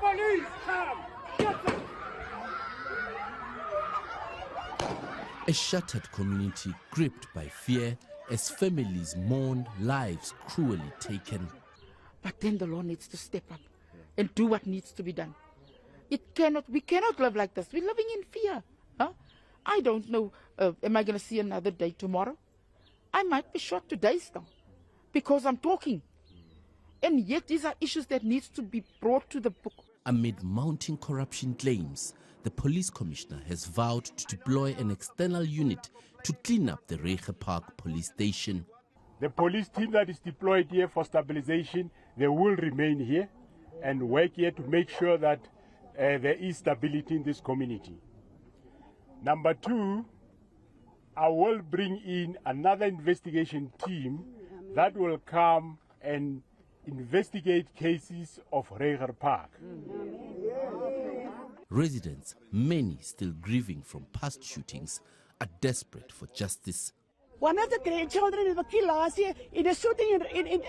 Police, come! Get them! A shattered community gripped by fear as families mourn lives cruelly taken. But then the law needs to step up and do what needs to be done. We cannot live like this. We're living in fear. Huh? I don't know, am I going to see another day tomorrow? I might be shot today still because I'm talking. And yet these are issues that needs to be brought to the book. Amid mounting corruption claims, the police commissioner has vowed to deploy an external unit to clean up the Reiche Park police station. The police team that is deployed here for stabilization, they will remain here and work here to make sure that there is stability in this community. Number two, I will bring in another investigation team that will come and investigate cases of Reiche Park. Residents, many still grieving from past shootings, are desperate for justice. One of the grandchildren was killed last year in a shooting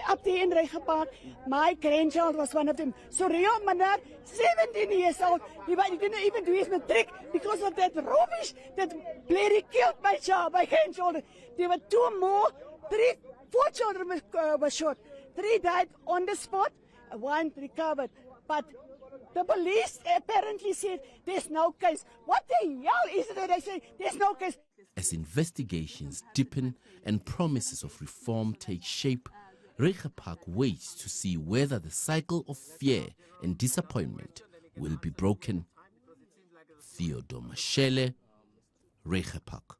up there in Reiche Park. My grandchild was one of them. So Rio Manar, 17 years old, he didn't even do his matric because of that rubbish that bloody killed my child, my grandchildren. There were two more, four children were shot. 3 died on the spot, 1 recovered. But the police apparently said there's no case. What the hell is it that they say there's no case? As investigations deepen and promises of reform take shape, Reiche Park waits to see whether the cycle of fear and disappointment will be broken. Theodore Mashele, Reiche Park.